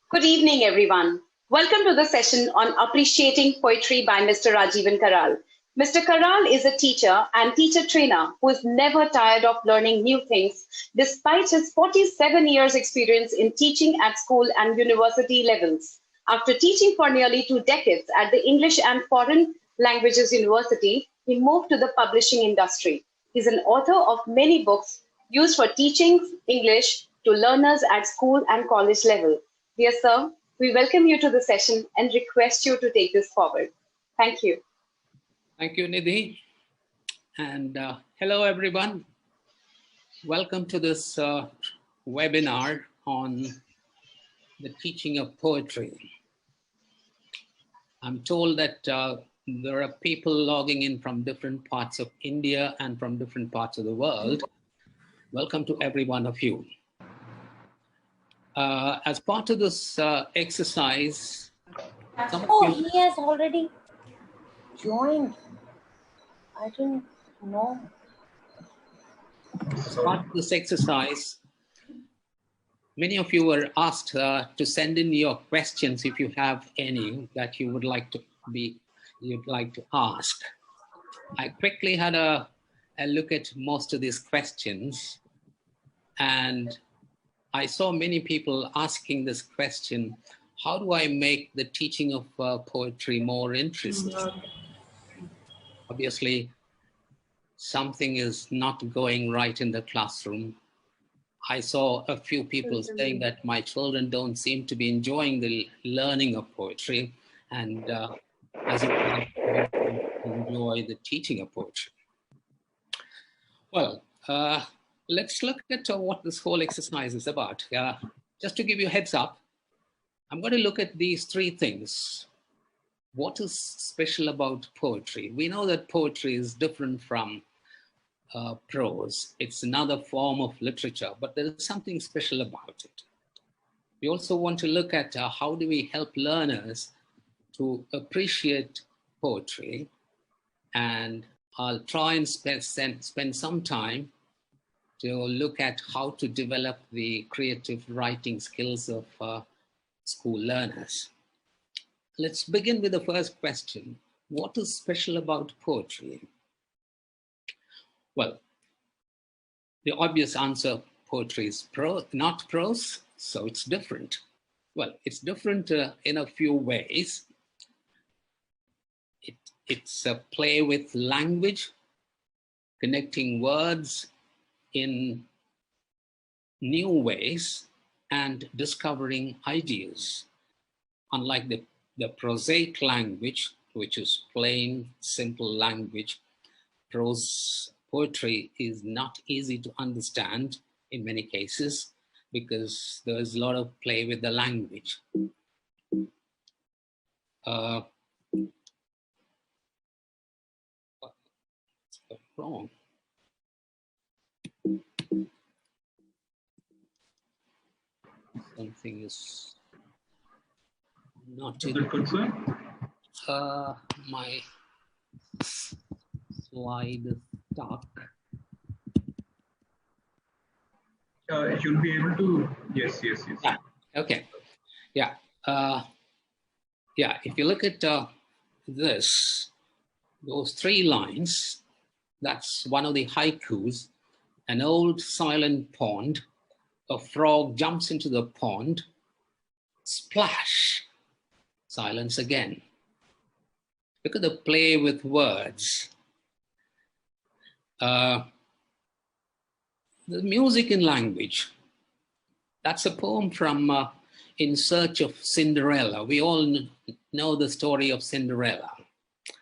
Good evening, everyone. Welcome to the session on Appreciating Poetry by Mr. Rajivan Karal. Mr. Karal is a teacher and teacher trainer who is never tired of learning new things despite his 47 years experience in teaching at school and university levels. After teaching for nearly 2 decades at the English and Foreign Languages University, he moved to the publishing industry. He's an author of many books used for teaching English to learners at school and college level. Dear sir, we welcome you to the session and request you to take this forward. Thank you. Thank you, Nidhi. And hello, everyone. Welcome to this webinar on the teaching of poetry. I'm told that there are people logging in from different parts of India and from different parts of the world. Welcome to every one of you. As part of this exercise, he has already joined. I didn't know. As part of this exercise, many of you were asked to send in your questions if you have any that you would like to ask. I quickly had a look at most of these questions, and I saw many people asking this question: how do I make the teaching of poetry more interesting? Obviously, something is not going right in the classroom. I saw a few people saying that my children don't seem to be enjoying the learning of poetry, and as well enjoy the teaching of poetry. Well, let's look at what this whole exercise is about. Just to give you a heads up, I'm going to look at these three things. What is special about poetry? We know that poetry is different from prose. It's another form of literature, but there is something special about it. We also want to look at how do we help learners to appreciate poetry, and I'll try and spend some time to look at how to develop the creative writing skills of school learners. Let's begin with the first question. What is special about poetry? Well, the obvious answer, poetry is not prose, so it's different. Well, it's different in a few ways. It's a play with language, connecting words in new ways and discovering ideas. Unlike the prosaic language, which is plain, simple language, poetry is not easy to understand in many cases because there's a lot of play with the language. What's wrong? Something is not in my slide is stuck. You'll be able to, yes. Yeah. Okay. Yeah. Yeah. If you look at those three lines, that's one of the haikus. An old silent pond. A frog jumps into the pond. Splash. Silence again. Look at the play with words. The music in language. That's a poem from In Search of Cinderella. We all know the story of Cinderella.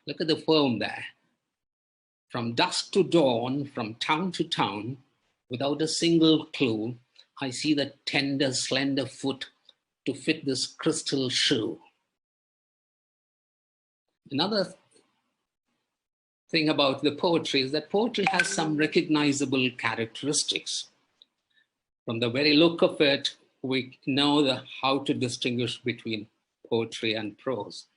Look at the poem there. From dusk to dawn, from town to town, without a single clue, I see the tender, slender foot to fit this crystal shoe. Another thing about the poetry is that poetry has some recognizable characteristics. From the very look of it, we know how to distinguish between poetry and prose.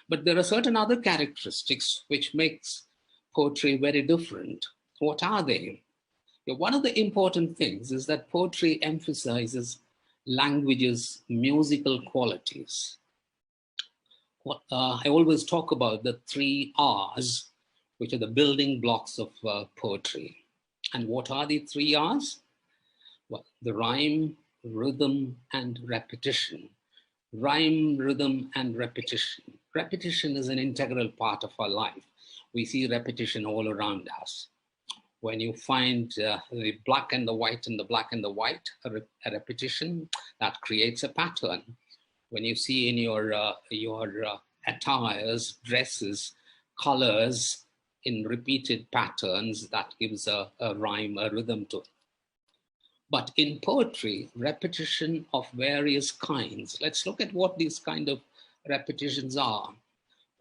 But there are certain other characteristics which makes poetry very different. What are they? One of the important things is that poetry emphasizes language's musical qualities. I always talk about the 3 R's, which are the building blocks of poetry. And what are the 3 R's? Well, the rhyme, rhythm, and repetition. Rhyme, rhythm, and repetition. Repetition is an integral part of our life. We see repetition all around us. When you find the black and the white and the black and the white, a repetition, that creates a pattern. When you see in your attires, dresses, colors in repeated patterns, that gives a rhyme, a rhythm to it. But in poetry, repetition of various kinds. Let's look at what these kind of repetitions are.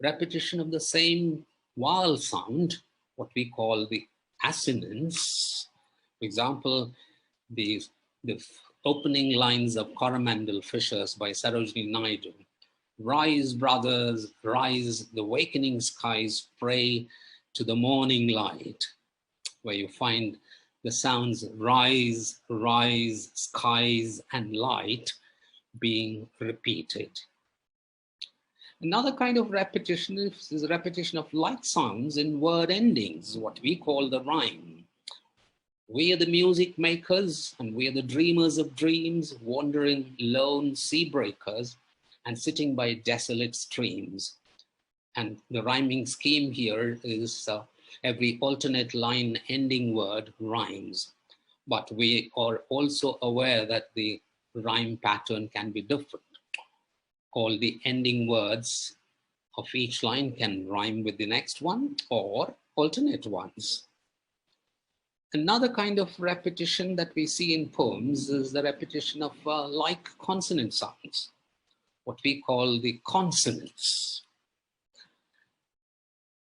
Repetition of the same vowel sound, what we call the assonance. For example, the opening lines of Coromandel Fishers by Sarojini Naidu. Rise, brothers, rise, the awakening skies pray to the morning light, where you find the sounds rise, rise, skies, and light being repeated. Another kind of repetition is repetition of like sounds in word endings, what we call the rhyme. We are the music makers and we are the dreamers of dreams, wandering lone sea breakers and sitting by desolate streams. And the rhyming scheme here is every alternate line ending word rhymes. But we are also aware that the rhyme pattern can be different. All the ending words of each line can rhyme with the next one or alternate ones. Another kind of repetition that we see in poems is the repetition of like consonant sounds, what we call the consonants.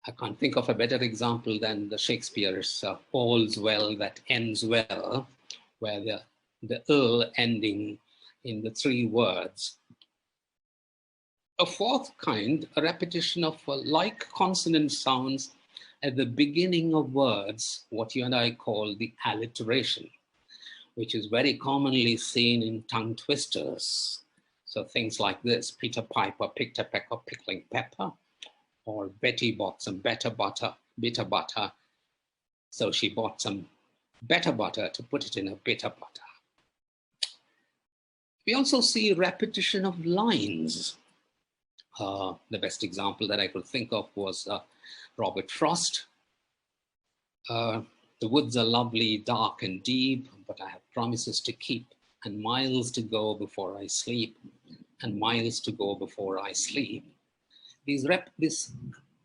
I can't think of a better example than the Shakespeare's all's well that ends well, where the "l" ending in the 3 words. A fourth kind, a repetition of like consonant sounds at the beginning of words, what you and I call the alliteration, which is very commonly seen in tongue twisters. So things like this: Peter Piper picked a pecker, pickling pepper, or Betty bought some bitter butter, so she bought some better butter to put it in a bitter butter. We also see repetition of lines. The best example that I could think of was Robert Frost. The woods are lovely, dark and deep, but I have promises to keep, and miles to go before I sleep, and miles to go before I sleep. This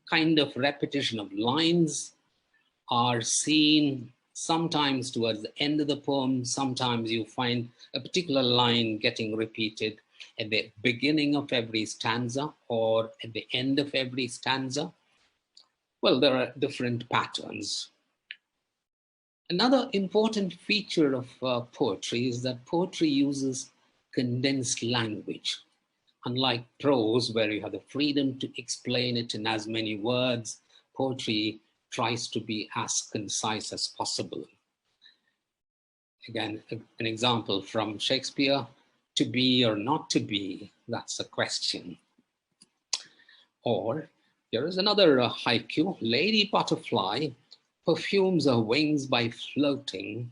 kind of repetition of lines are seen sometimes towards the end of the poem. Sometimes you find a particular line getting repeated at the beginning of every stanza or at the end of every stanza. Well, there are different patterns. Another important feature of poetry is that poetry uses condensed language. Unlike prose, where you have the freedom to explain it in as many words, poetry tries to be as concise as possible. Again, an example from Shakespeare: to be or not to be, that's a question. Or here is another haiku: Lady butterfly perfumes her wings by floating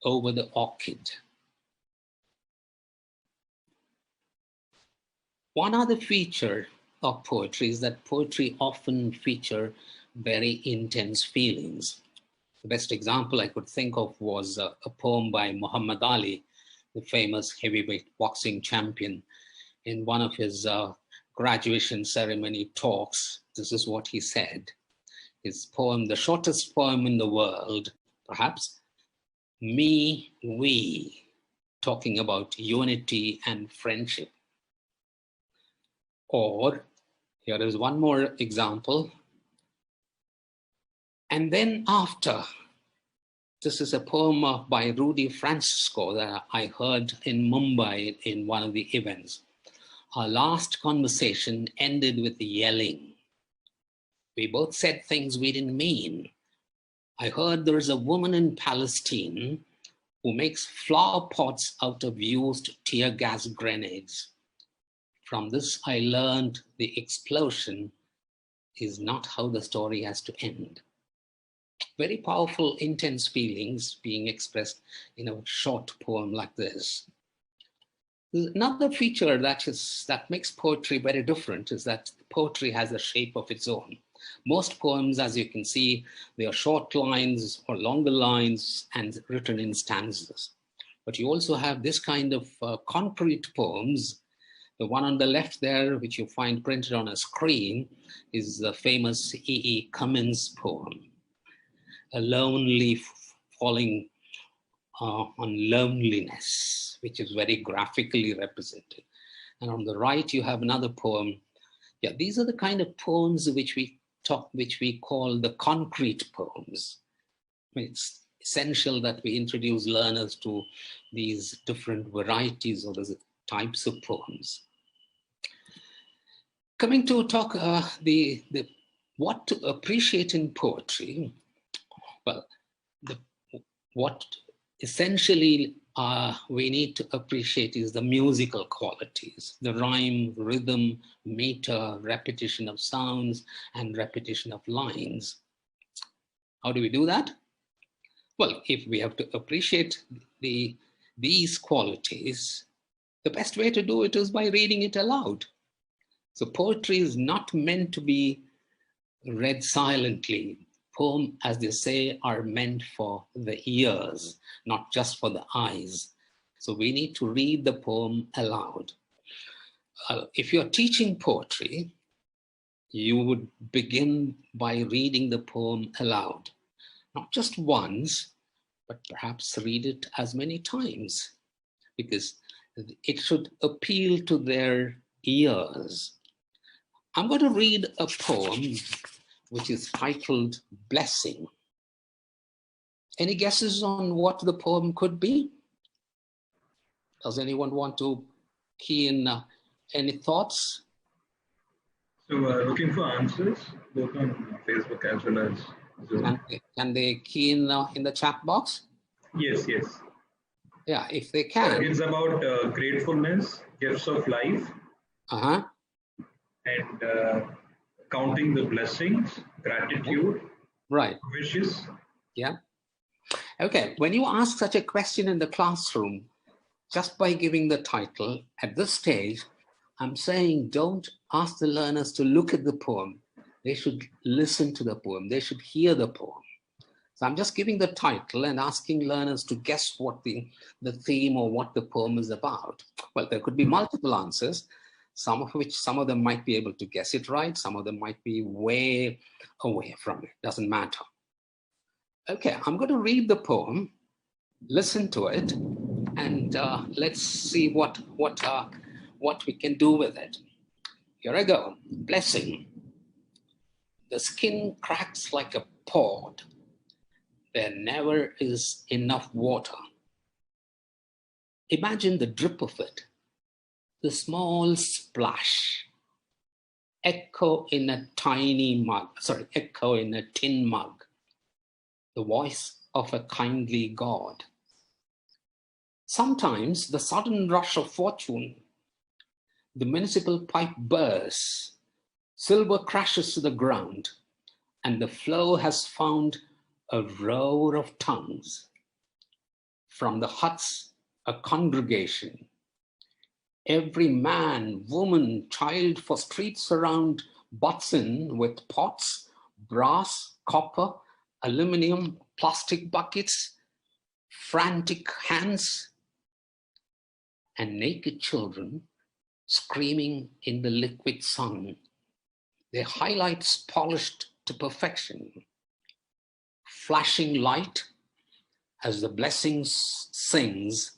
over the orchid. One other feature of poetry is that poetry often feature very intense feelings. The best example I could think of was a poem by Muhammad Ali, the famous heavyweight boxing champion. In one of his graduation ceremony talks, this is what he said. His poem, the shortest poem in the world, perhaps: me, we, talking about unity and friendship. Or here is one more example. And then after, this is a poem by Rudy Francisco that I heard in Mumbai in one of the events. Our last conversation ended with yelling. We both said things we didn't mean. I heard there is a woman in Palestine who makes flower pots out of used tear gas grenades. From this, I learned the explosion is not how the story has to end. Very powerful, intense feelings being expressed in a short poem like this. Another feature that makes poetry very different is that poetry has a shape of its own. Most poems, as you can see, they are short lines or longer lines and written in stanzas. But you also have this kind of concrete poems. The one on the left there, which you find printed on a screen, is the famous E. Cummins poem, A Lone Leaf Falling on Loneliness, which is very graphically represented. And on the right, you have another poem. Yeah, these are the kind of poems which we call the concrete poems. It's essential that we introduce learners to these different varieties or these types of poems. Coming to talk what to appreciate in poetry. Well, what essentially we need to appreciate is the musical qualities, the rhyme, rhythm, meter, repetition of sounds, and repetition of lines. How do we do that? Well, if we have to appreciate these qualities, the best way to do it is by reading it aloud. So poetry is not meant to be read silently. Poems, as they say, are meant for the ears, not just for the eyes. So we need to read the poem aloud. If you're teaching poetry, you would begin by reading the poem aloud. Not just once, but perhaps read it as many times, because it should appeal to their ears. I'm going to read a poem which is titled Blessing. Any guesses on what the poem could be? Does anyone want to key in any thoughts? So looking for answers, both on Facebook as well as Zoom. Can they key in the chat box? Yes. Yeah, if they can. It's about gratefulness, gifts of life, and counting the blessings, gratitude, right, wishes. Yeah. Okay, when you ask such a question in the classroom, just by giving the title, at this stage, I'm saying don't ask the learners to look at the poem. They should listen to the poem. They should hear the poem. So I'm just giving the title and asking learners to guess what the theme or what the poem is about. Well, there could be multiple answers, some of them might be able to guess it right. Some of them might be way away from it. Doesn't matter. Okay, I'm going to read the poem, listen to it, and let's see what we can do with it. Here I go. Blessing. The skin cracks like a pod. There never is enough water. Imagine the drip of it, the small splash, echo in a tin mug, the voice of a kindly God. Sometimes the sudden rush of fortune, the municipal pipe bursts, silver crashes to the ground, and the flow has found a roar of tongues. From the huts, a congregation. Every man, woman, child for streets around butts in with pots, brass, copper, aluminum, plastic buckets, frantic hands, and naked children screaming in the liquid sun. Their highlights polished to perfection. Flashing light as the blessings sings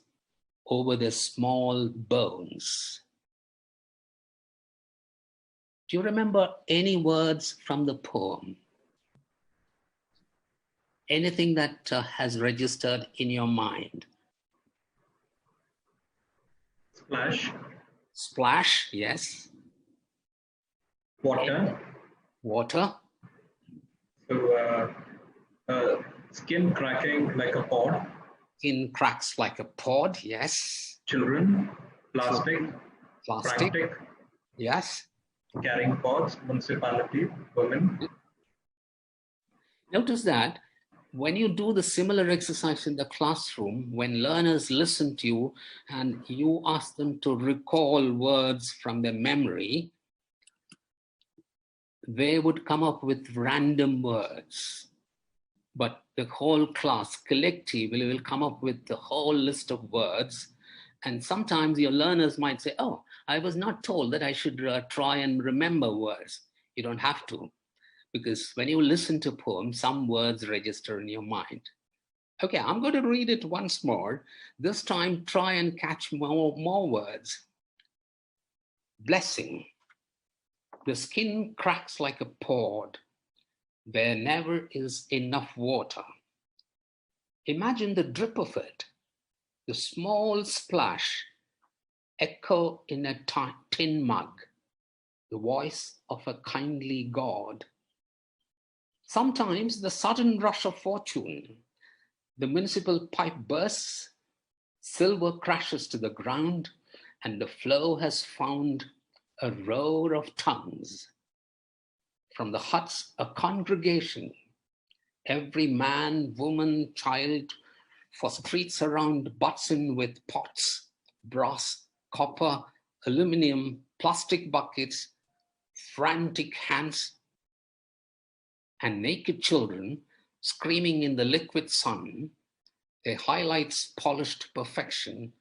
over their small bones. Do you remember any words from the poem? Anything that has registered in your mind? Splash. Splash, yes. Water. Water. So skin cracking like a pod. Skin cracks like a pod, yes. Children, plastic, Plastic, frantic, yes. carrying pots, municipality, women. Notice that when you do the similar exercise in the classroom, when learners listen to you and you ask them to recall words from their memory, they would come up with random words. But the whole class collectively will come up with the whole list of words. And sometimes your learners might say, oh, I was not told that I should try and remember words. You don't have to, because when you listen to poems, some words register in your mind. Okay, I'm going to read it once more. This time, try and catch more words. Blessing. The skin cracks like a pod. There never is enough water. Imagine the drip of it, the small splash, echo in a tin mug, the voice of a kindly God. Sometimes the sudden rush of fortune, the municipal pipe bursts, silver crashes to the ground, and the flow has found a roar of tongues. From the huts, a congregation, every man, woman, child, for streets around butts in with pots, brass, copper, aluminum, plastic buckets, frantic hands, and naked children screaming in the liquid sun, their highlights polished perfection,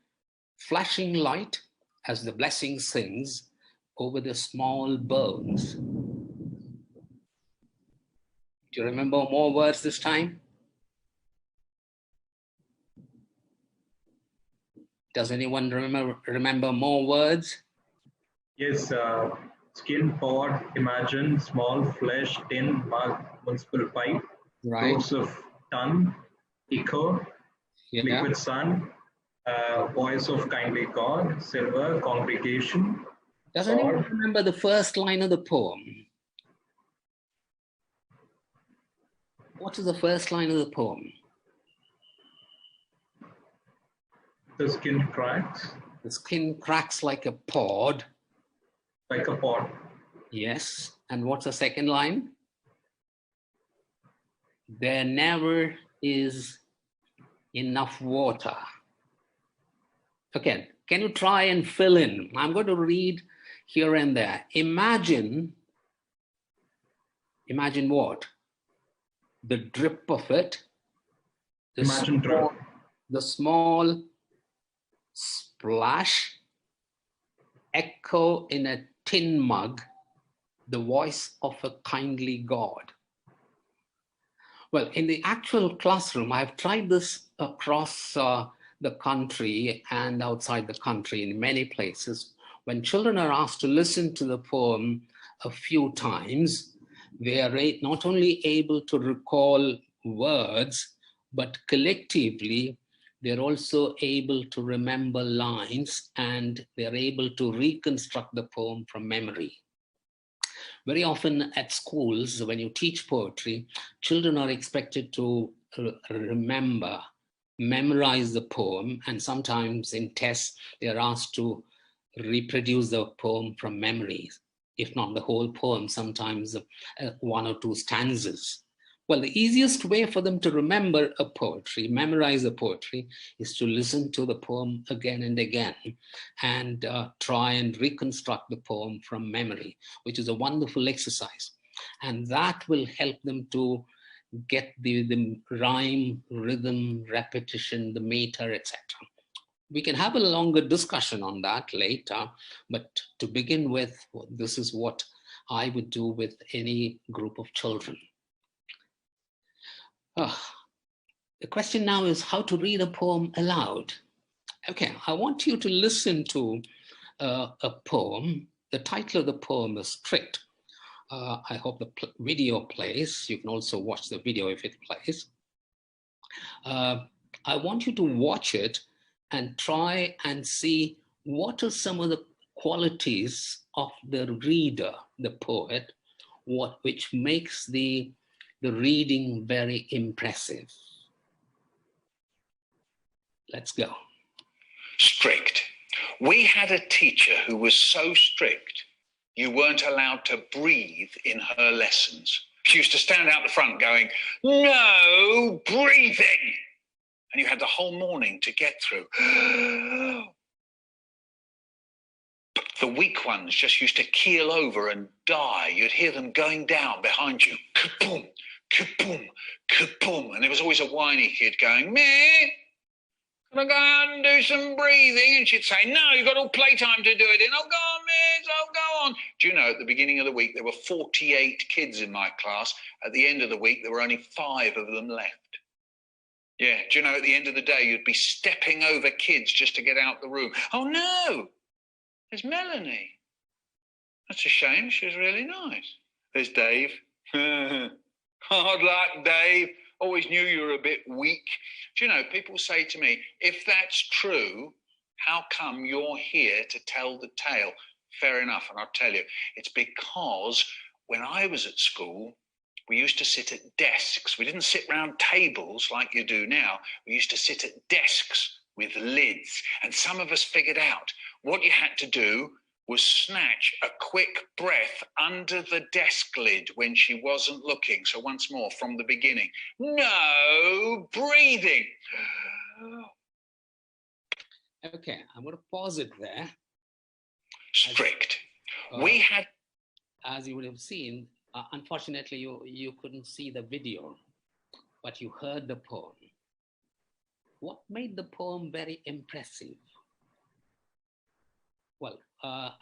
flashing light as the blessing sings over the small bones. Do you remember more words this time? Does anyone remember more words? Yes, skin, pod, imagine, small, flesh, tin, mug, municipal pipe, Right. roads of tongue, echo, Yeah. liquid sun, voice of kindly God, silver, congregation. Does anyone remember the first line of the poem? What is the first line of the poem? The skin cracks. The skin cracks like a pod. Like a pod. Yes. And what's the second line? There never is enough water. Okay, can you try and fill in? I'm going to read here and there. Imagine what? The drip of it. The small splash, echo in a tin mug, the voice of a kindly God. Well, in the actual classroom, I've tried this across the country and outside the country in many places. When children are asked to listen to the poem a few times, they are not only able to recall words, but collectively, they're also able to remember lines and they're able to reconstruct the poem from memory. Very often at schools, when you teach poetry, children are expected to memorize the poem, and sometimes in tests, they are asked to reproduce the poem from memory, if not the whole poem, sometimes one or two stanzas. Well, the easiest way for them to memorize a poetry, is to listen to the poem again and again and try and reconstruct the poem from memory, which is a wonderful exercise. And that will help them to get the rhyme, rhythm, repetition, the meter, etc. We can have a longer discussion on that later, but to begin with, this is what I would do with any group of children. The question now is how to read a poem aloud. Okay, I want you to listen to a poem. The title of the poem is Strict. I hope the video plays. You can also watch the video if it plays. I want you to watch it and try and see what are some of the qualities of the reader, the poet, which makes the reading very impressive. Let's go. Strict. We had a teacher who was so strict, you weren't allowed to breathe in her lessons. She used to stand out the front going, "No breathing." And you had the whole morning to get through. The weak ones just used to keel over and die. You'd hear them going down behind you. Kaboom, kaboom, kaboom. And there was always a whiny kid going, "Meh, can I go out and do some breathing?" And she'd say, "No, you've got all playtime to do it in." "Oh, go on, miss, oh, go on." Do you know, at the beginning of the week, there were 48 kids in my class. At the end of the week, there were only 5 of them left. Yeah, do you know, at the end of the day, you'd be stepping over kids just to get out the room. "Oh, no, there's Melanie. That's a shame, she was really nice." "There's Dave." "Hard luck, Dave. Always knew you were a bit weak." Do you know, people say to me, if that's true, how come you're here to tell the tale? Fair enough, and I'll tell you. It's because when I was at school, we used to sit at desks. We didn't sit round tables like you do now. We used to sit at desks with lids. And some of us figured out what you had to do was snatch a quick breath under the desk lid when she wasn't looking. So once more, from the beginning. No breathing. Okay, I'm going to pause it there. Strict. We had... As you would have seen, unfortunately, you couldn't see the video, but you heard the poem. What made the poem very impressive? Well,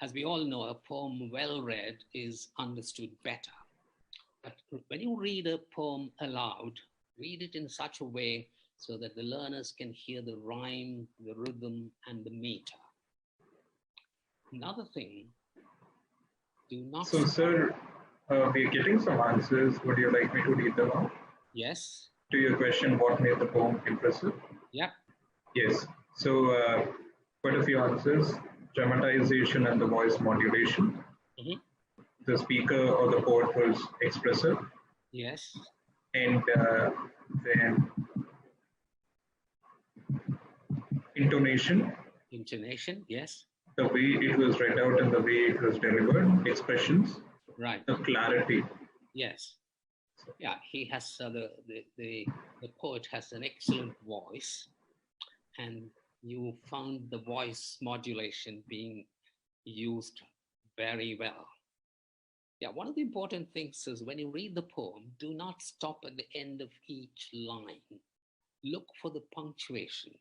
as we all know, a poem well read is understood better. But when you read a poem aloud, read it in such a way so that the learners can hear the rhyme, the rhythm, and the meter. Another thing, do not... So, sir, we're getting some answers. Would you like me to read them out? Yes. To your question, what made the poem impressive? Yeah. Yes. So, quite a few answers. Dramatization and the voice modulation. Mm-hmm. The speaker or the poet was expressive. Yes. And then intonation. Intonation, yes. The way it was read out and the way it was delivered. Expressions. Right. The clarity. Yes. Yeah, he has the poet has an excellent voice, and you found the voice modulation being used very well. Yeah, one of the important things is when you read the poem, do not stop at the end of each line. Look for the punctuation,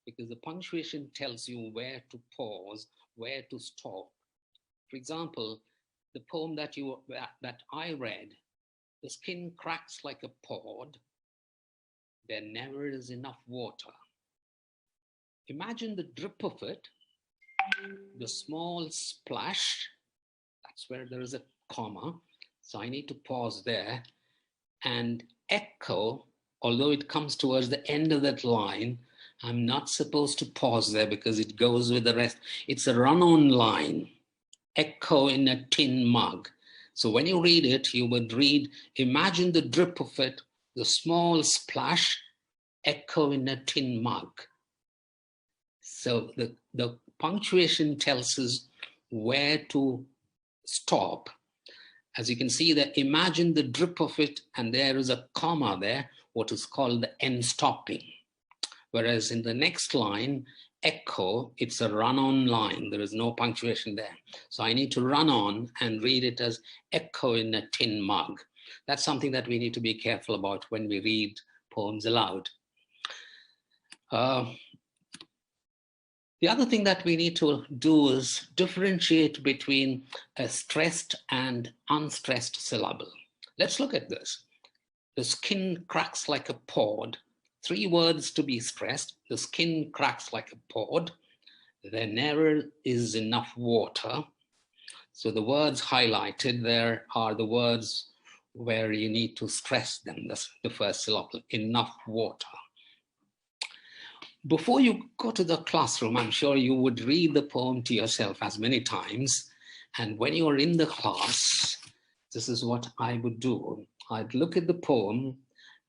because the punctuation tells you where to pause, where to stop. For example, the poem that I read, "The skin cracks like a pod, there never is enough water." Imagine the drip of it, the small splash, that's where there is a comma, so I need to pause there, and echo, although it comes towards the end of that line, I'm not supposed to pause there because it goes with the rest. It's a run-on line, echo in a tin mug. So when you read it, you would read, imagine the drip of it, the small splash, echo in a tin mug. So the punctuation tells us where to stop. As you can see, that imagine the drip of it, and there is a comma there, what is called the end stopping. Whereas in the next line, echo, it's a run-on line. There is no punctuation there. So I need to run on and read it as echo in a tin mug. That's something that we need to be careful about when we read poems aloud. The other thing that we need to do is differentiate between a stressed and unstressed syllable. Let's look at this. The skin cracks like a pod. 3 words to be stressed. The skin cracks like a pod. There never is enough water. So the words highlighted there are the words where you need to stress them. That's the first syllable, enough water. Before you go to the classroom, I'm sure you would read the poem to yourself as many times. And when you're in the class, this is what I would do. I'd look at the poem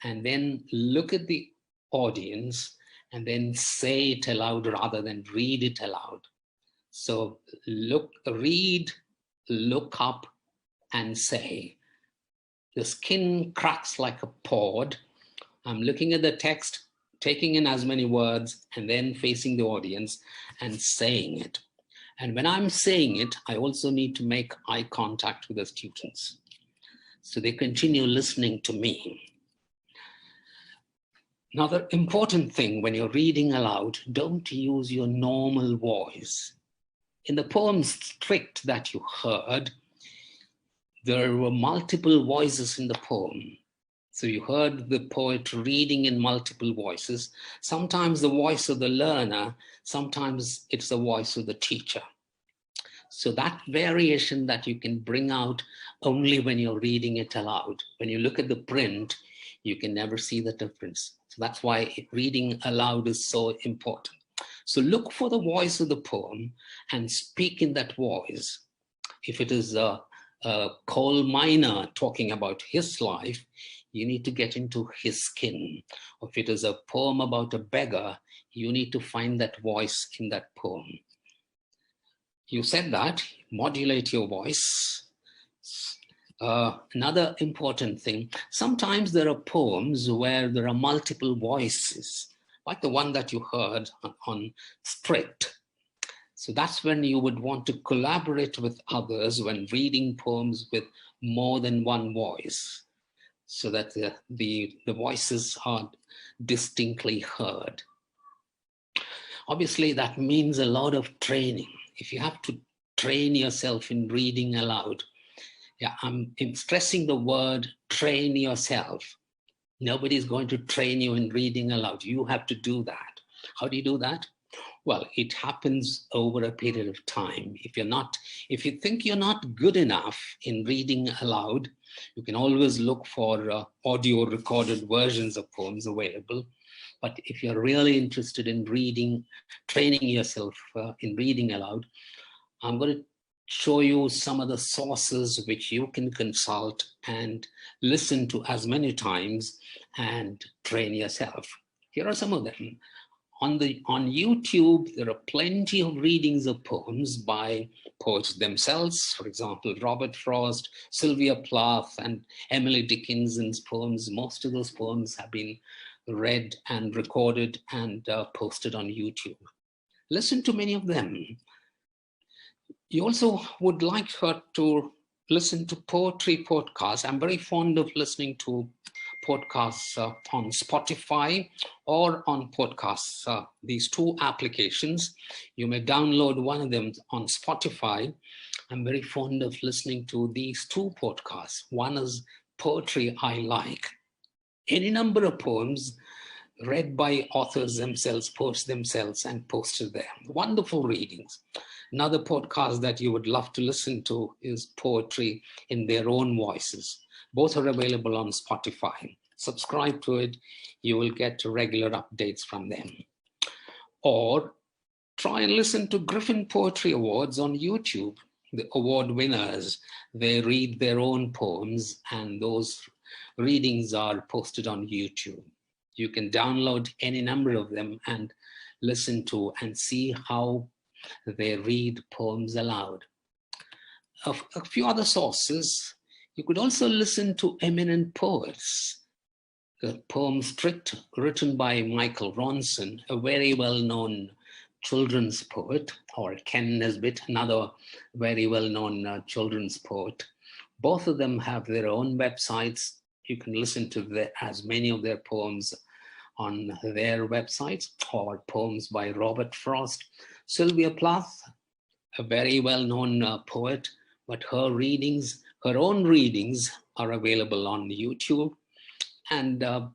and then look at the audience and then say it aloud rather than read it aloud. So read, look up, and say. The skin cracks like a pod. I'm looking at the text, taking in as many words, and then facing the audience and saying it. And when I'm saying it, I also need to make eye contact with the students, so they continue listening to me. Another important thing when you're reading aloud, don't use your normal voice. In the poem Strict that you heard, there were multiple voices in the poem. So you heard the poet reading in multiple voices. Sometimes the voice of the learner, sometimes it's the voice of the teacher. So that variation that you can bring out only when you're reading it aloud. When you look at the print, you can never see the difference. So that's why reading aloud is so important. So look for the voice of the poem and speak in that voice. If it is a coal miner talking about his life, you need to get into his skin. Or if it is a poem about a beggar, you need to find that voice in that poem. You said that, modulate your voice. Another important thing, sometimes there are poems where there are multiple voices, like the one that you heard on Strict. So that's when you would want to collaborate with others when reading poems with more than one voice, so that the voices are distinctly heard. Obviously, that means a lot of training. If you have to train yourself in reading aloud, I'm stressing the word train yourself. Nobody's going to train you in reading aloud. You have to do that. How do you do that? Well, it happens over a period of time. If you think you're not good enough in reading aloud, you can always look for audio recorded versions of poems available. But if you're really interested in training yourself in reading aloud, I'm going to show you some of the sources which you can consult and listen to as many times and train yourself. Here are some of them. On YouTube, there are plenty of readings of poems by poets themselves. For example, Robert Frost, Sylvia Plath, and Emily Dickinson's poems. Most of those poems have been read and recorded and posted on YouTube. Listen to many of them. You also would like to listen to poetry podcasts. I'm very fond of listening to podcasts on Spotify or on podcasts, these two applications. You may download one of them on Spotify. I'm very fond of listening to these two podcasts. One is Poetry I Like. Any number of poems read by authors themselves, poets themselves, and posted there. Wonderful readings. Another podcast that you would love to listen to is Poetry in Their Own Voices. Both are available on Spotify. Subscribe to it. You will get regular updates from them. Or try and listen to Griffin Poetry Awards on YouTube. The award winners, they read their own poems, and those readings are posted on YouTube. You can download any number of them and listen to and see how they read poems aloud. A few other sources. You could also listen to eminent poets. The poem Strict, written by Michael Ronson, a very well-known children's poet, or Ken Nesbitt, another very well-known children's poet. Both of them have their own websites. You can listen to as many of their poems on their websites, or poems by Robert Frost. Sylvia Plath, a very well-known poet, but her own readings are available on YouTube, and her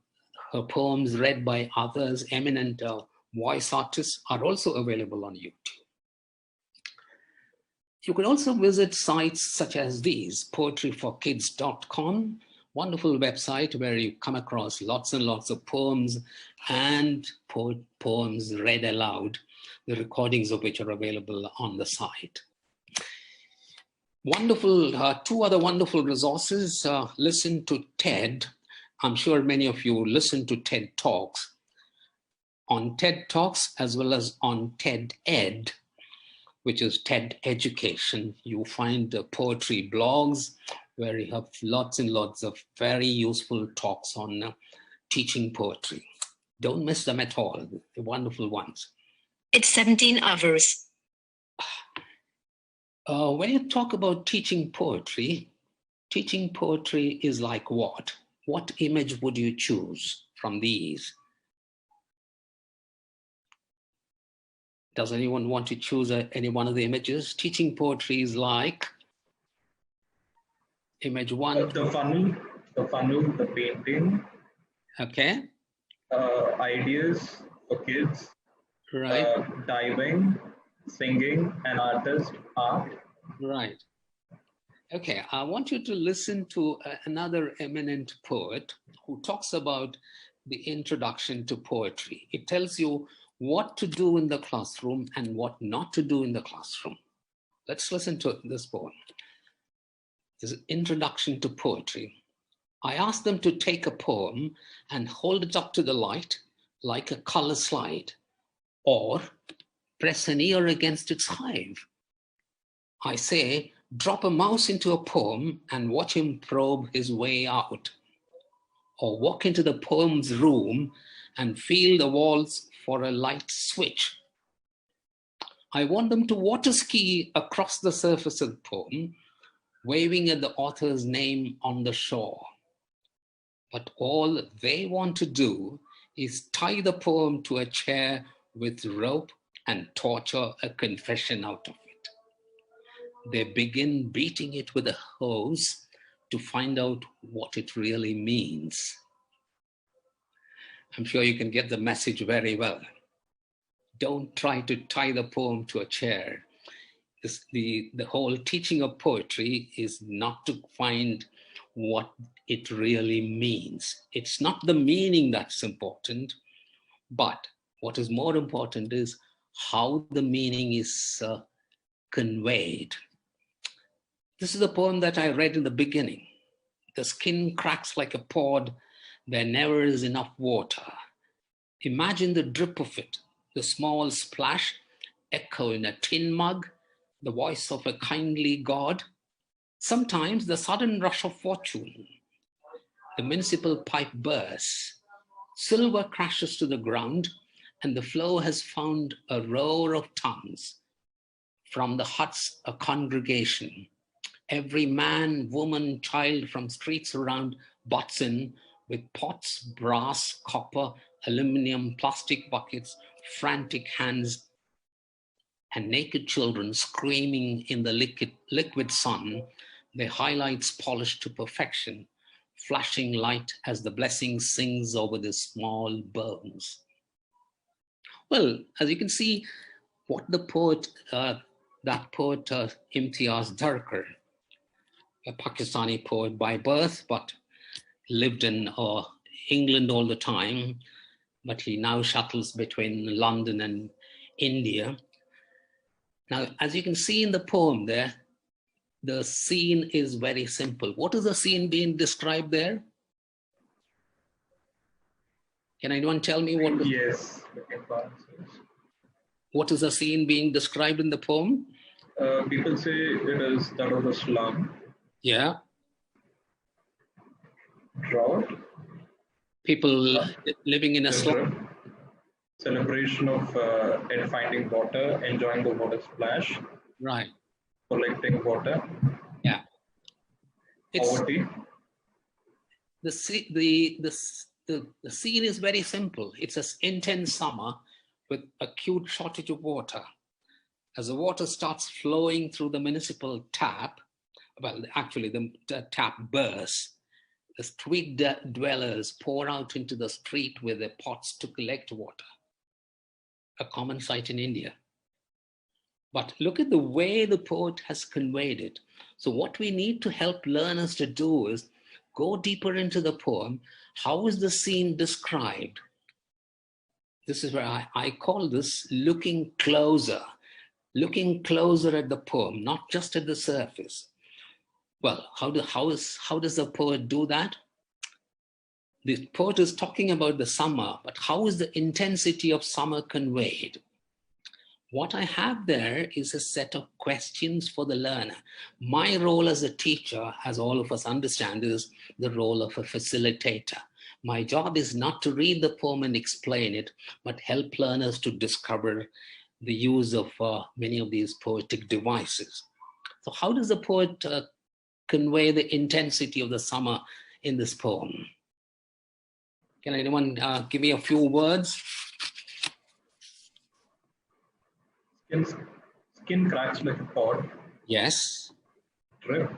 poems read by others, eminent voice artists, are also available on YouTube. You can also visit sites such as these, poetryforkids.com, wonderful website where you come across lots and lots of poems and poems read aloud, the recordings of which are available on the site. Wonderful, two other wonderful resources. Listen to TED. I'm sure many of you listen to TED Talks. on TED Talks as well as on TED Ed, which is TED Education. You find poetry blogs where you have lots and lots of very useful talks on teaching poetry. Don't miss them at all. They're wonderful ones. It's 17 hours. When you talk about teaching poetry is like what? What image would you choose from these? Does anyone want to choose any one of the images? Teaching poetry is like image one. The funnel, the painting. Okay. Ideas for kids. Right. Diving, singing, an artist, art. Right. Okay, I want you to listen to another eminent poet who talks about the introduction to poetry. It tells you what to do in the classroom and what not to do in the classroom. Let's listen to this poem. This is Introduction to Poetry. I asked them to take a poem and hold it up to the light like a color slide, or press an ear against its hive. I say, drop a mouse into a poem and watch him probe his way out. Or walk into the poem's room and feel the walls for a light switch. I want them to water ski across the surface of the poem, waving at the author's name on the shore. But all they want to do is tie the poem to a chair with rope and torture a confession out of it. They begin beating it with a hose to find out what it really means. I'm sure you can get the message very well. Don't try to tie the poem to a chair. The whole teaching of poetry is not to find what it really means. It's not the meaning that's important, but what is more important is how the meaning is conveyed. This is a poem that I read in the beginning. The skin cracks like a pod. There never is enough water. Imagine the drip of it, the small splash, echo in a tin mug, the voice of a kindly God. Sometimes the sudden rush of fortune. The municipal pipe bursts. Silver crashes to the ground, and the flow has found a roar of tongues. From the huts, a congregation. Every man, woman, child from streets around butts in with pots, brass, copper, aluminum, plastic buckets, frantic hands, and naked children screaming in the liquid sun, their highlights polished to perfection, flashing light as the blessing sings over the small bones. Well, as you can see, what the poet, Imtiaz Darkar, a Pakistani poet by birth, but lived in England all the time, but he now shuttles between London and India. Now, as you can see in the poem there, the scene is very simple. What is the scene being described there? Can anyone tell me what? Yes. What is the scene being described in the poem? People say it is that of a slum. Yeah. Drought. People living in a slum. Celebration of finding water, enjoying the water splash. Right. Collecting water. Yeah. Poverty. The scene is very simple. It's an intense summer with acute shortage of water. As the water starts flowing through the municipal tap, well, actually the tap bursts, the street dwellers pour out into the street with their pots to collect water. A common sight in India. But look at the way the poet has conveyed it. So what we need to help learners to do is go deeper into the poem. How is the scene described? This is where I call this looking closer at the poem, not just at the surface. Well, how does the poet do that? the poet is talking about the summer, but how is the intensity of summer conveyed? What I have there is a set of questions for the learner. My role as a teacher, as all of us understand, is the role of a facilitator. My job is not to read the poem and explain it, but help learners to discover the use of many of these poetic devices. So how does the poet convey the intensity of the summer in this poem? Can anyone give me a few words? Skin cracks like a pod. Yes. Drip.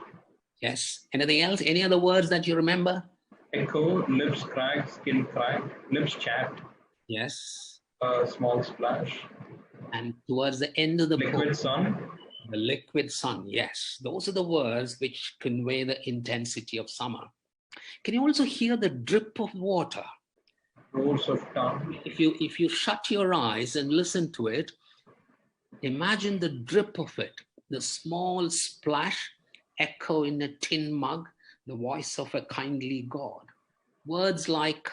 Yes. Anything else? Any other words that you remember? Echo, lips crack, skin crack, lips chapped. Yes. Small splash. And towards the end of the liquid poem, sun. The liquid sun. Yes. Those are the words which convey the intensity of summer. Can you also hear the drip of water? Rolls of tongue. If you shut your eyes and listen to it, imagine the drip of it, the small splash, echo in a tin mug, the voice of a kindly God. Words like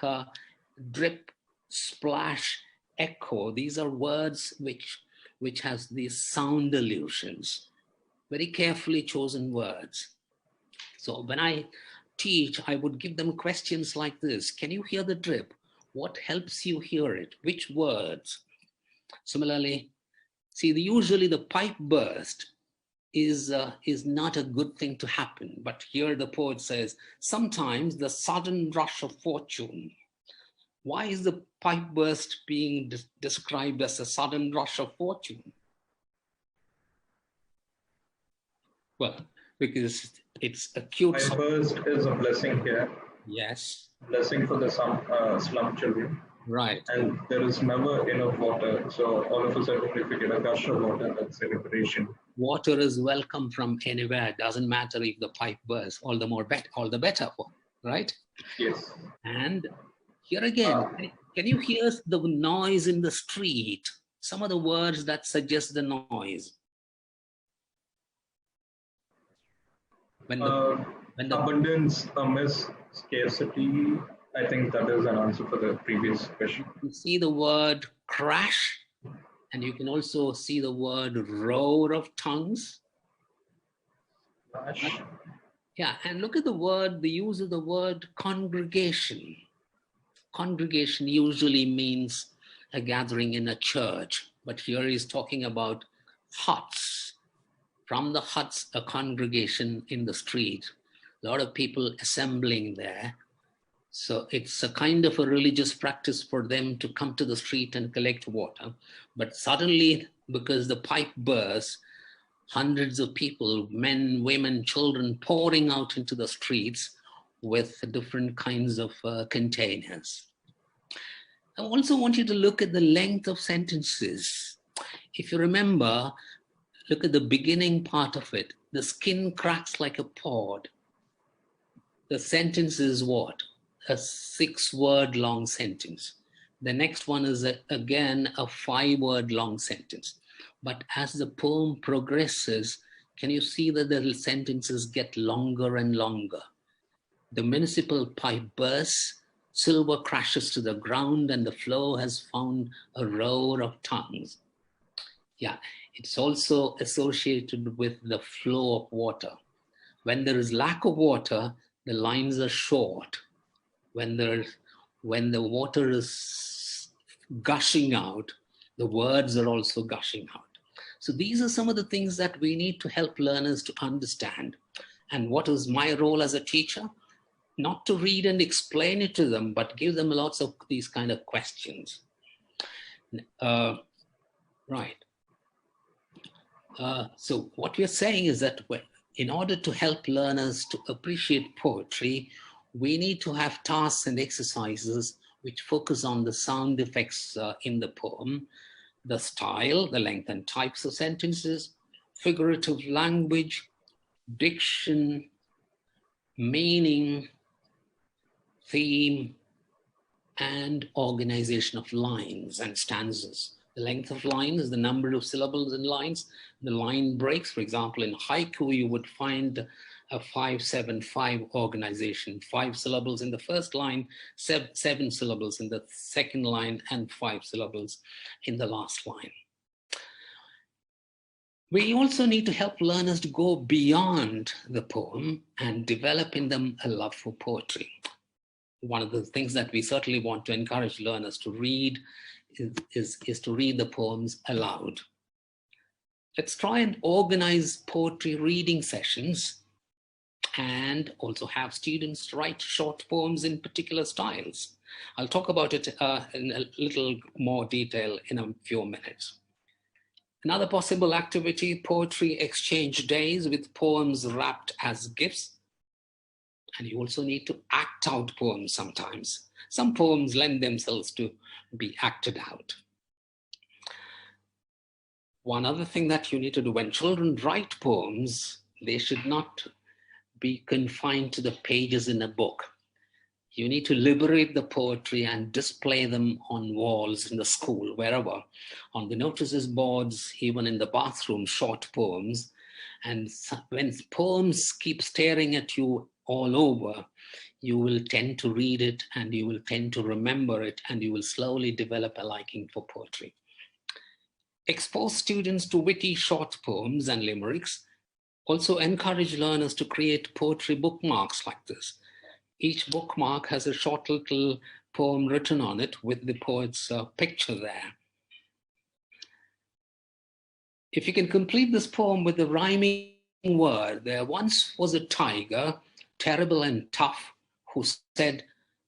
drip, splash, echo, these are words which has these sound illusions, very carefully chosen words. So when I teach, I would give them questions like this. Can you hear the drip? What helps you hear it? Which words? Similarly, see, usually the pipe burst is not a good thing to happen. But here the poet says, sometimes the sudden rush of fortune. Why is the pipe burst being described as a sudden rush of fortune? Well, because it's acute. Pipe burst is a blessing here. Yes. Blessing for the slum children. Right. And there is never enough water. So all of a sudden, if you get a gush of water, that's celebration. Water is welcome from anywhere. Doesn't matter if the pipe bursts. All the better, right? Yes. And here again, can you hear the noise in the street? Some of the words that suggest the noise. When the abundance, amiss, scarcity. I think that is an answer for the previous question. You see the word crash, and you can also see the word roar of tongues. Crash. Yeah, and look at the use of the word congregation. Congregation usually means a gathering in a church, but here he's talking about huts. From the huts, a congregation in the street. A lot of people assembling there. So it's a kind of a religious practice for them to come to the street and collect water. But suddenly, because the pipe bursts, hundreds of people, men, women, children, pouring out into the streets with different kinds of containers. I also want you to look at the length of sentences. If you remember, look at the beginning part of it. The skin cracks like a pod. The sentence is what? A 6-word long sentence. The next one is again a 5-word long sentence. But as the poem progresses, can you see that the sentences get longer and longer? The municipal pipe bursts, silver crashes to the ground, and the flow has found a roar of tongues. Yeah, it's also associated with the flow of water. When there is lack of water, the lines are short. When the water is gushing out, the words are also gushing out. So these are some of the things that we need to help learners to understand. And what is my role as a teacher? Not to read and explain it to them, but give them lots of these kind of questions. Right. So what we're saying is that in order to help learners to appreciate poetry, we need to have tasks and exercises which focus on the sound effects in the poem, the style, the length and types of sentences, figurative language, diction, meaning, theme, and organization of lines and stanzas. The length of line is the number of syllables in lines. The line breaks, for example, in haiku, you would find a 5-7-5 organization. 5 syllables in the first line, 7 syllables in the second line, and 5 syllables in the last line. We also need to help learners to go beyond the poem and develop in them a love for poetry. One of the things that we certainly want to encourage learners to read is to read the poems aloud. Let's try and organize poetry reading sessions and also have students write short poems in particular styles. I'll talk about it in a little more detail in a few minutes. Another possible activity, poetry exchange days with poems wrapped as gifts. And you also need to act out poems sometimes. Some poems lend themselves to be acted out. One other thing that you need to do when children write poems, they should not be confined to the pages in a book. You need to liberate the poetry and display them on walls in the school, wherever, on the notices boards, even in the bathroom, short poems. And when poems keep staring at you all over, you will tend to read it and you will tend to remember it and you will slowly develop a liking for poetry. Expose students to witty short poems and limericks. Also encourage learners to create poetry bookmarks like this. Each bookmark has a short little poem written on it with the poet's picture there. If you can complete this poem with a rhyming word, there once was a tiger, terrible and tough, who said,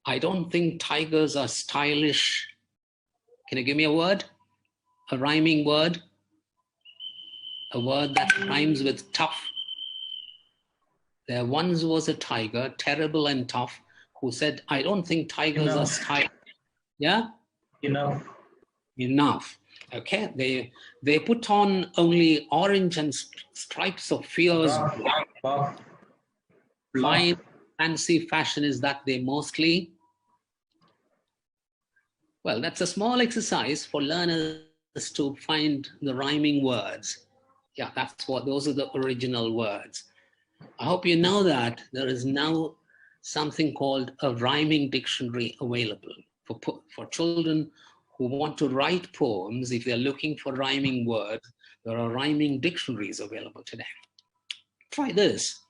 "I don't think tigers are stylish." Can you give me a word? A rhyming word? A word that rhymes with tough? There once was a tiger, terrible and tough, who said, "I don't think tigers are stylish." Yeah? Enough. Enough. Okay. They put on only orange and stripes of fears. Fine, fancy fashion is that they mostly. Well, that's a small exercise for learners to find the rhyming words. Yeah, those are the original words. I hope you know that there is now something called a rhyming dictionary available for children who want to write poems. If they're looking for rhyming words, there are rhyming dictionaries available today. Try this.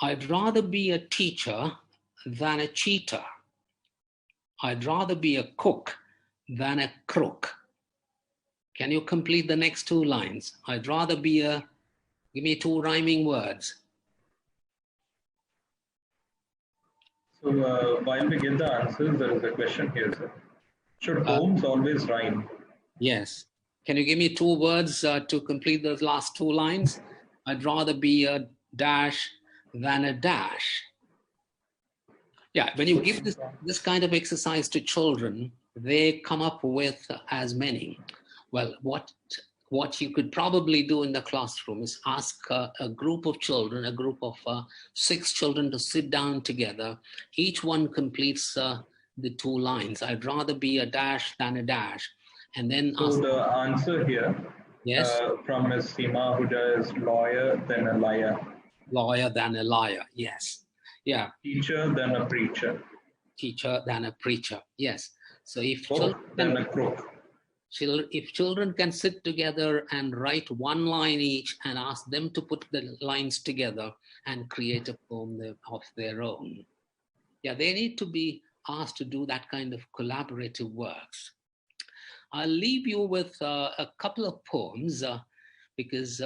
I'd rather be a teacher than a cheater. I'd rather be a cook than a crook. Can you complete the next 2 lines? I'd rather be a, give me 2 rhyming words. So while we get the answers, there is a question here, sir. Should poems always rhyme? Yes. Can you give me 2 words to complete those last 2 lines? I'd rather be a dash than a dash. Yeah, when you give this kind of exercise to children, they come up with as many. Well, what you could probably do in the classroom is ask a group of children, a group of 6 children to sit down together. Each one completes the 2 lines. I'd rather be a dash than a dash. And then so ask. The answer here from Ms. Seema Ahuja is lawyer than a liar. Lawyer than a liar, yes. Yeah. Teacher than a preacher. Teacher than a preacher, yes. So if than a crook. If children can sit together and write 1 line each and ask them to put the lines together and create a poem of their own. Yeah, they need to be asked to do that kind of collaborative works. I'll leave you with a couple of poems because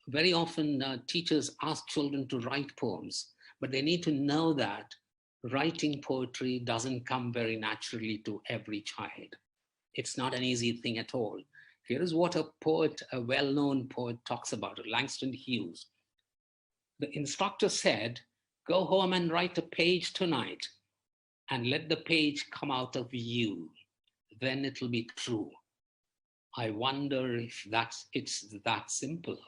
very often teachers ask children to write poems, but they need to know that writing poetry doesn't come very naturally to every child. It's not an easy thing at all. Here is what a poet, a well-known poet, talks about it, Langston Hughes. The instructor said, "Go home and write a page tonight and let the page come out of you. Then it'll be true." I wonder if it's that simple.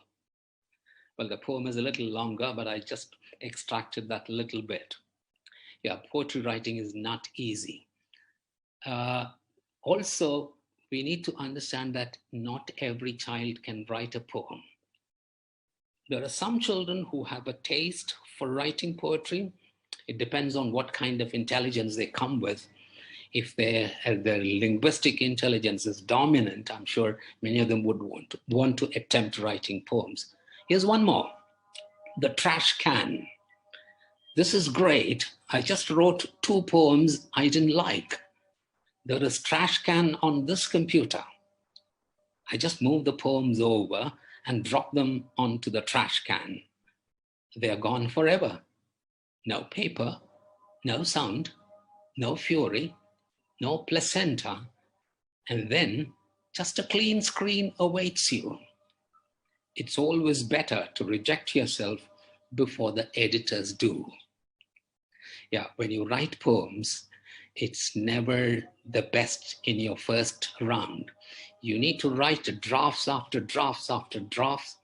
Well, the poem is a little longer, but I just extracted that little bit. Yeah, poetry writing is not easy. Also, we need to understand that not every child can write a poem. There are some children who have a taste for writing poetry. It depends on what kind of intelligence they come with. If their linguistic intelligence is dominant, I'm sure many of them would want to attempt writing poems. Here's one more, the trash can. This is great. I just wrote 2 poems I didn't like. There is trash can on this computer. I just moved the poems over and dropped them onto the trash can. They're gone forever. No paper, no sound, no fury, no placenta, and then just a clean screen awaits you. It's always better to reject yourself before the editors do. Yeah, when you write poems, it's never the best in your first round. You need to write drafts after drafts after drafts,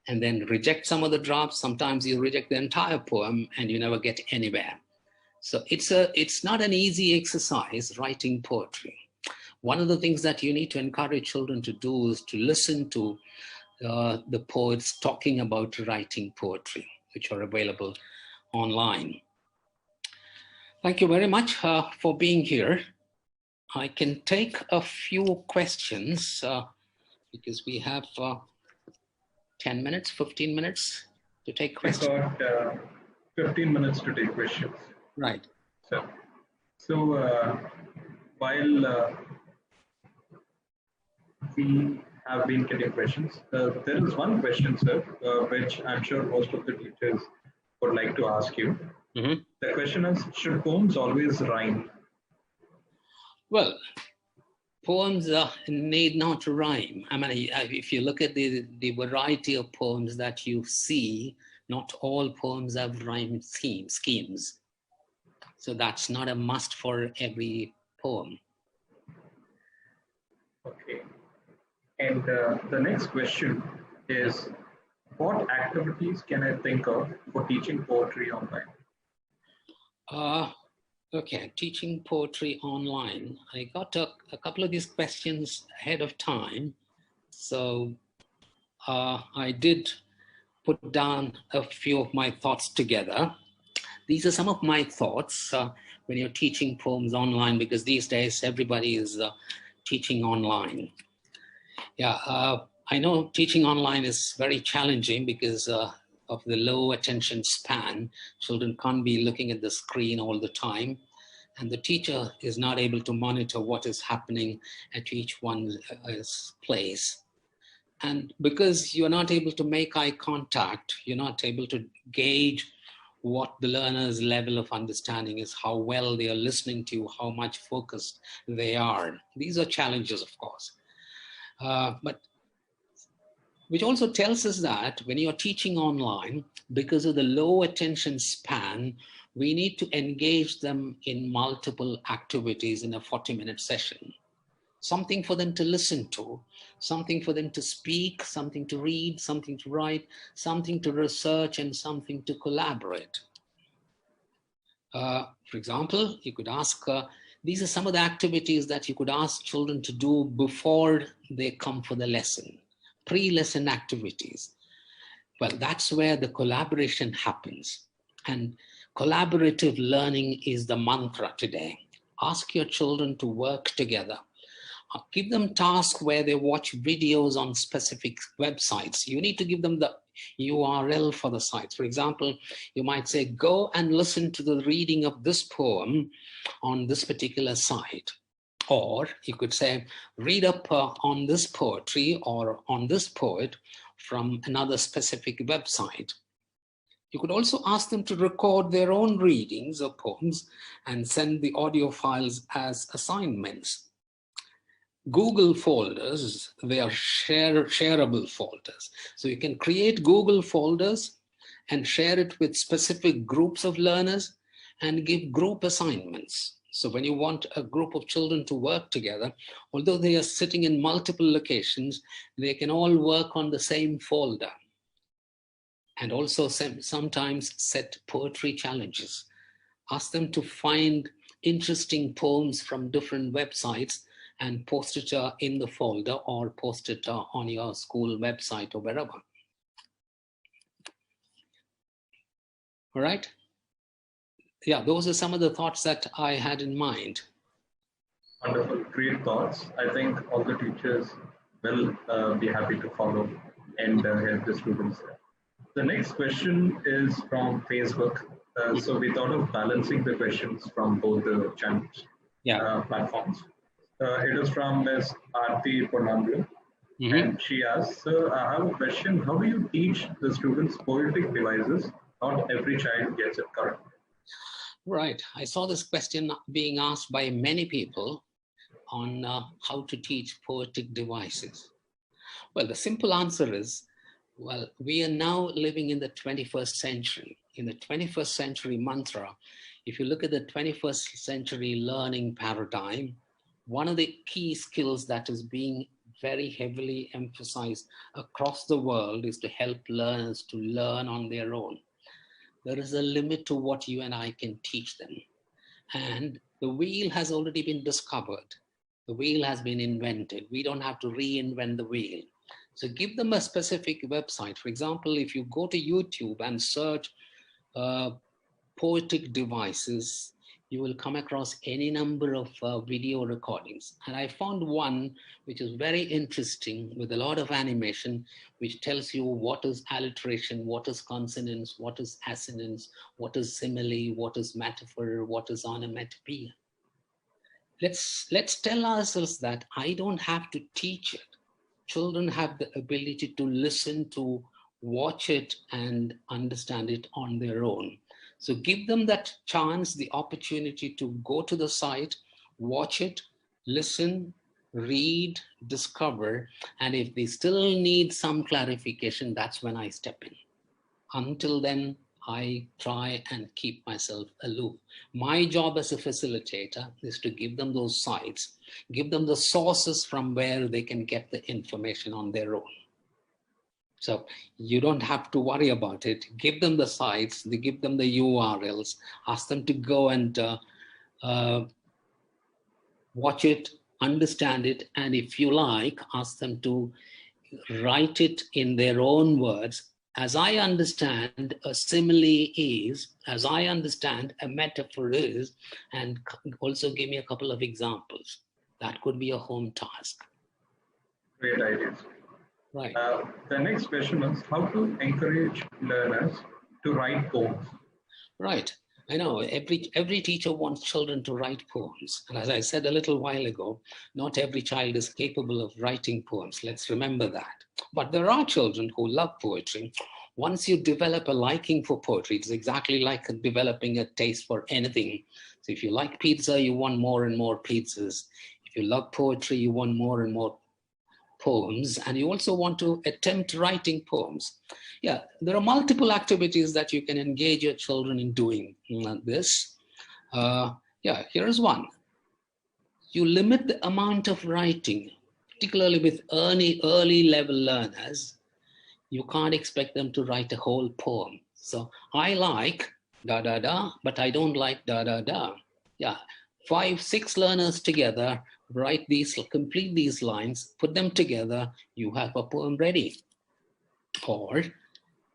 and then reject some of the drafts. Sometimes you reject the entire poem and you never get anywhere. So it's not an easy exercise, writing poetry. One of the things that you need to encourage children to do is to listen to the poets talking about writing poetry, which are available online. Thank you very much for being here. I can take a few questions because we have 10 minutes, 15 minutes to take questions. We've got 15 minutes to take questions. Right. So while we have been getting questions, there is one question, sir, which I'm sure most of the teachers would like to ask you. Mm-hmm. The question is, should poems always rhyme? Well, poems need not rhyme. I mean, if you look at the variety of poems that you see, not all poems have rhyme schemes. So that's not a must for every poem. Okay. And the next question is, what activities can I think of for teaching poetry online? Okay, teaching poetry online. I got a couple of these questions ahead of time. So I did put down a few of my thoughts together. These are some of my thoughts when you're teaching poems online, because these days everybody is teaching online. Yeah, I know teaching online is very challenging because of the low attention span. Children can't be looking at the screen all the time, and the teacher is not able to monitor what is happening at each one's place. And because you're not able to make eye contact, you're not able to gauge what the learner's level of understanding is, how well they are listening to you, how much focused they are. These are challenges, of course. But which also tells us that when you're teaching online, because of the low attention span, we need to engage them in multiple activities in a 40-minute session. Something for them to listen to, something for them to speak, something to read, something to write, something to research, and something to collaborate. For example, you could ask, these are some of the activities that you could ask children to do before they come for the lesson. Pre-lesson activities. Well, that's where the collaboration happens. And collaborative learning is the mantra today. Ask your children to work together. Give them tasks where they watch videos on specific websites. You need to give them the URL for the sites. For example, you might say, go and listen to the reading of this poem on this particular site. Or you could say, read up on this poetry or on this poet from another specific website. You could also ask them to record their own readings of poems and send the audio files as assignments. Google folders, they are shareable folders. So you can create Google folders and share it with specific groups of learners and give group assignments. So when you want a group of children to work together, although they are sitting in multiple locations, they can all work on the same folder. And also sometimes set poetry challenges. Ask them to find interesting poems from different websites and post it in the folder or post it on your school website or wherever. All right. Yeah, those are some of the thoughts that I had in mind. Wonderful, great thoughts. I think all the teachers will be happy to follow and help the students. The next question is from Facebook. So we thought of balancing the questions from both the channels, platforms. It is from Ms. Artsy. And she asks, I have a question. How do you teach the students poetic devices? Not every child gets it correct. Right. I saw this question being asked by many people on how to teach poetic devices. Well, the simple answer is, well, we are now living in the 21st century. In the 21st century mantra, if you look at the 21st century learning paradigm, one of the key skills that is being very heavily emphasized across the world is to help learners to learn on their own. There is a limit to what you and I can teach them. And the wheel has already been discovered. The wheel has been invented. We don't have to reinvent the wheel. So give them a specific website. For example, if you go to YouTube and search poetic devices, you will come across any number of video recordings. And I found one which is very interesting with a lot of animation, which tells you what is alliteration, what is consonance, what is assonance, what is simile, what is metaphor, what is onomatopoeia. Let's tell ourselves that I don't have to teach it. Children have the ability to listen to, watch it, and understand it on their own. So give them that chance, the opportunity to go to the site, watch it, listen, read, discover, and if they still need some clarification, that's when I step in. Until then, I try and keep myself aloof. My job as a facilitator is to give them those sites, give them the sources from where they can get the information on their own. So you don't have to worry about it. Give them the sites, give them the URLs, ask them to go and watch it, understand it, and if you like, ask them to write it in their own words. As I understand, a simile is, as I understand, a metaphor is, and also give me a couple of examples. That could be a home task. Great ideas. Right. The next question is how to encourage learners to write poems. Right. I know every teacher wants children to write poems. And as I said a little while ago, not every child is capable of writing poems. Let's remember that. But there are children who love poetry. Once you develop a liking for poetry, it's exactly like developing a taste for anything. So if you like pizza, you want more and more pizzas. If you love poetry, you want more and more poems, and you also want to attempt writing poems. Yeah, there are multiple activities that you can engage your children in doing this. Yeah, here's one. You limit the amount of writing, particularly with early level learners. You can't expect them to write a whole poem. So I like da da da, but I don't like da da da. Yeah, 5, 6 learners together, write these, complete these lines, put them together, you have a poem ready. Or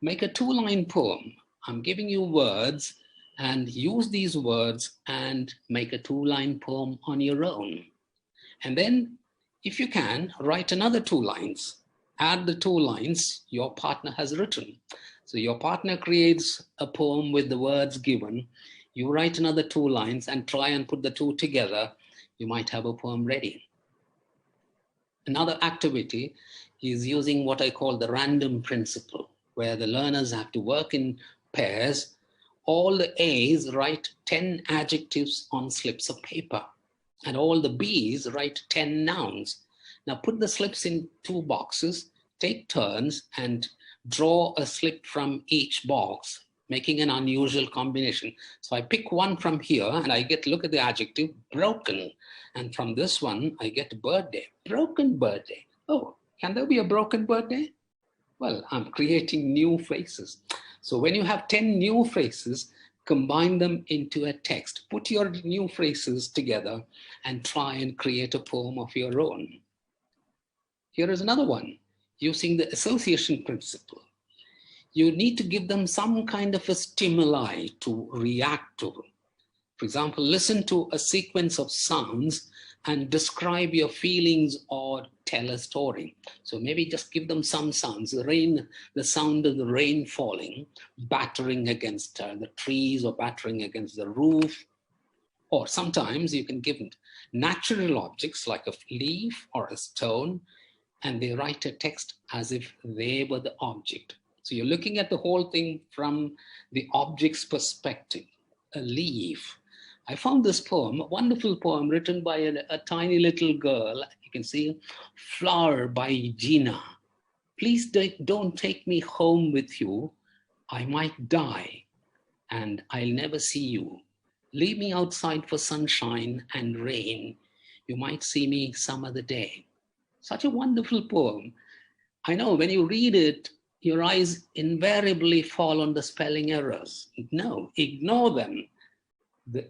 make a 2-line poem. I'm giving you words and use these words and make a 2-line poem on your own. And then if you can, write another 2 lines. Add the 2 lines your partner has written. So your partner creates a poem with the words given. You write another 2 lines and try and put the 2 together. You might have a poem ready. Another activity is using what I call the random principle, where the learners have to work in pairs. All the A's write 10 adjectives on slips of paper, and all the B's write 10 nouns. Now put the slips in 2 boxes, take turns, and draw a slip from each box, making an unusual combination. So I pick one from here and I get, look at the adjective, broken. And from this one, I get birthday, broken birthday. Oh, can there be a broken birthday? Well, I'm creating new phrases. So when you have 10 new phrases, combine them into a text. Put your new phrases together and try and create a poem of your own. Here is another one, using the association principle. You need to give them some kind of a stimuli to react to. For example, listen to a sequence of sounds and describe your feelings or tell a story. So maybe just give them some sounds. The rain, the sound of the rain falling, battering against the trees or battering against the roof. Or sometimes you can give natural objects like a leaf or a stone, and they write a text as if they were the object. So you're looking at the whole thing from the object's perspective. A leaf. I found this poem, a wonderful poem written by a tiny little girl. You can see Flower by Gina. Please don't take me home with you. I might die and I'll never see you. Leave me outside for sunshine and rain. You might see me some other day. Such a wonderful poem. I know when you read it, your eyes invariably fall on the spelling errors. No, ignore them.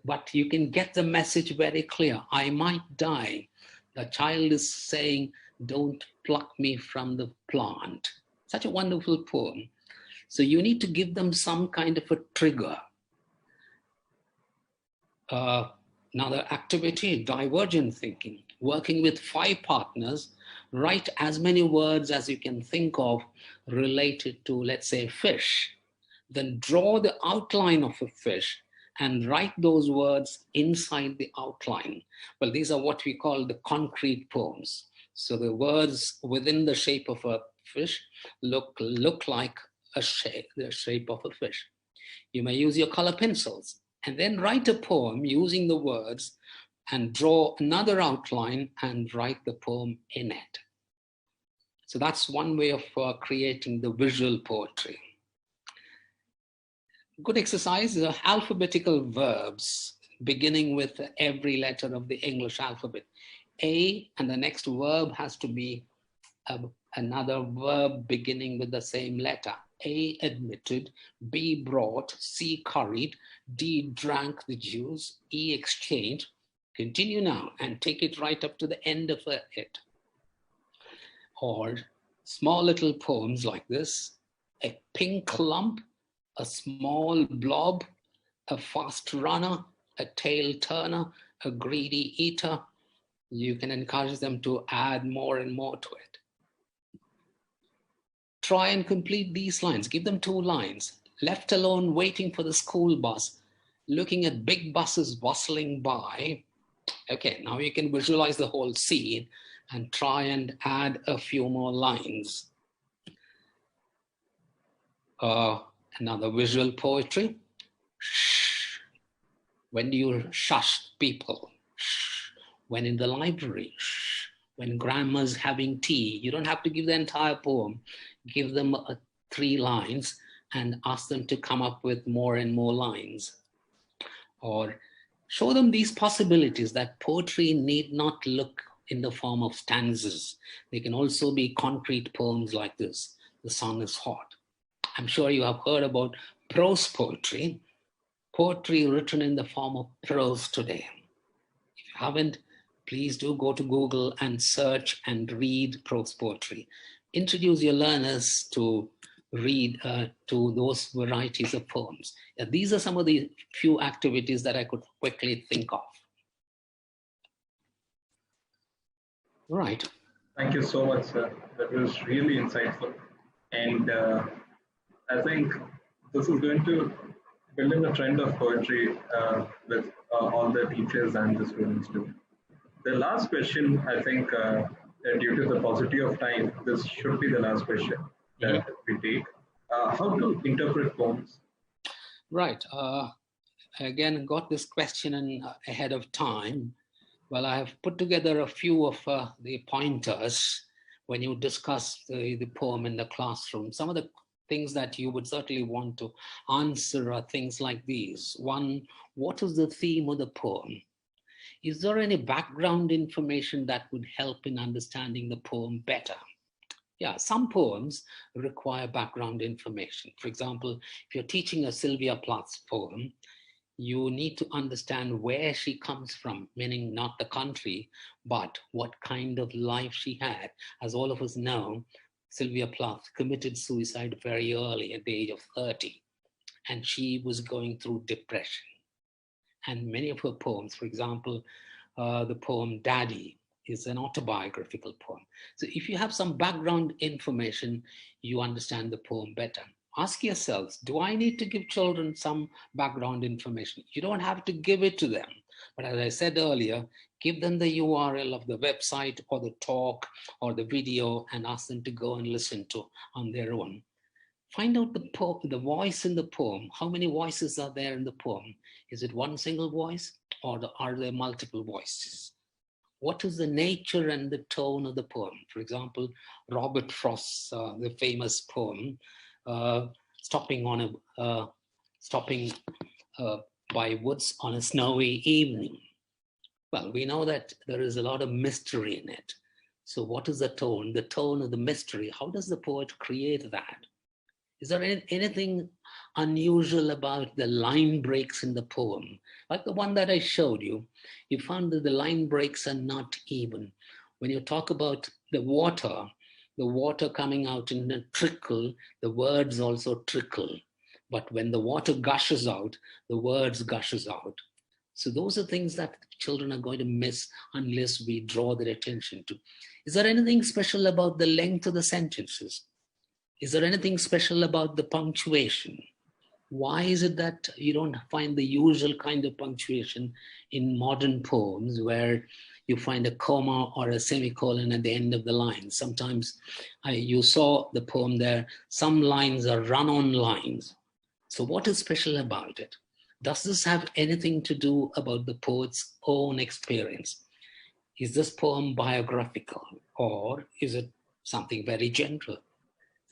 But you can get the message very clear. I might die. The child is saying, don't pluck me from the plant. Such a wonderful poem. So you need to give them some kind of a trigger. Another activity, divergent thinking. Working with 5 partners, write as many words as you can think of related to, let's say, fish. Then draw the outline of a fish and write those words inside the outline. Well, these are what we call the concrete poems. So the words within the shape of a fish look like the shape of a fish. You may use your color pencils and then write a poem using the words and draw another outline and write the poem in it. So that's one way of creating the visual poetry. Good exercise is alphabetical verbs beginning with every letter of the English alphabet. A and the next verb has to be another verb beginning with the same letter. A, admitted. B, brought. C, curried. D, drank the juice. E, exchanged. Continue now and take it right up to the end of it. Or small little poems like this. A pink lump, a small blob, a fast runner, a tail turner, a greedy eater. You can encourage them to add more and more to it. Try and complete these lines. Give them 2 lines. Left alone waiting for the school bus, looking at big buses bustling by. Okay, now you can visualize the whole scene and try and add a few more lines. Another visual poetry. Shh. When do you shush people? Shh. When in the library. Shh. When grandma's having tea. You don't have to give the entire poem. Give them 3 lines and ask them to come up with more and more lines. Or show them these possibilities that poetry need not look in the form of stanzas. They can also be concrete poems like this. The sun is hot. I'm sure you have heard about prose poetry, poetry written in the form of prose today. If you haven't, please do go to Google and search and read prose poetry. Introduce your learners to read to those varieties of poems. These are some of the few activities that I could quickly think of. Right. Thank you so much, sir. That was really insightful. And I think this is going to build in a trend of poetry with all the teachers and the students too. The last question, I think, due to the paucity of time, this should be the last question that we take. How to interpret poems? Right. Again, got this question ahead of time. Well, I have put together a few of the pointers when you discuss the poem in the classroom. Some of the things that you would certainly want to answer are things like these. 1, what is the theme of the poem? Is there any background information that would help in understanding the poem better? Yeah, some poems require background information. For example, if you're teaching a Sylvia Plath's poem, you need to understand where she comes from, meaning not the country, but what kind of life she had. As all of us know, Sylvia Plath, committed suicide very early at the age of 30, and she was going through depression. And many of her poems, for example, the poem Daddy is an autobiographical poem. So if you have some background information, you understand the poem better. Ask yourselves, do I need to give children some background information? You don't have to give it to them. But as I said earlier, give them the URL of the website or the talk or the video and ask them to go and listen to on their own. Find out the voice in the poem. How many voices are there in the poem? Is it one single voice or are there multiple voices? What is the nature and the tone of the poem? For example, Robert Frost's the famous poem, Stopping by woods on a snowy evening. Well, we know that there is a lot of mystery in it. So what is the tone? The tone of the mystery. How does the poet create that? Is there anything unusual about the line breaks in the poem? Like the one that I showed you, you found that the line breaks are not even. When you talk about the water coming out in a trickle, the words also trickle. But when the water gushes out, the words gushes out. So those are things that children are going to miss unless we draw their attention to. Is there anything special about the length of the sentences? Is there anything special about the punctuation? Why is it that you don't find the usual kind of punctuation in modern poems where you find a comma or a semicolon at the end of the line? Sometimes you saw the poem there, some lines are run-on lines. So what is special about it? Does this have anything to do about the poet's own experience? Is this poem biographical or is it something very general?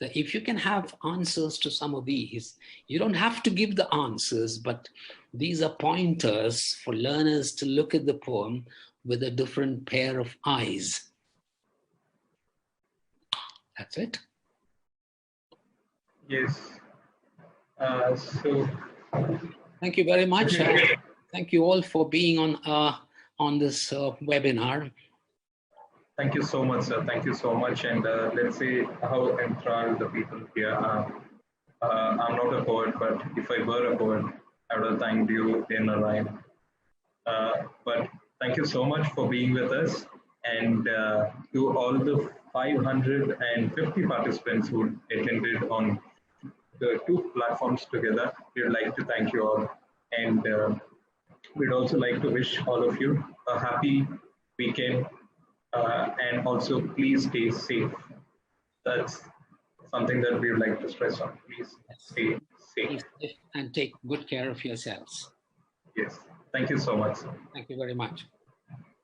So if you can have answers to some of these, you don't have to give the answers, but these are pointers for learners to look at the poem with a different pair of eyes. That's it. Yes. So thank you very much. Thank you all for being on this webinar. Thank you so much, sir. Thank you so much. And let's see how enthralled the people here are. I'm not a poet, but if I were a poet, I would have thanked you in a rhyme. But thank you so much for being with us. And to all the 550 participants who attended on the two platforms together, we'd like to thank you all. And we'd also like to wish all of you a happy weekend. And also, please stay safe. That's something that we would like to stress on. Please stay safe. And take good care of yourselves. Yes. Thank you so much. Thank you very much.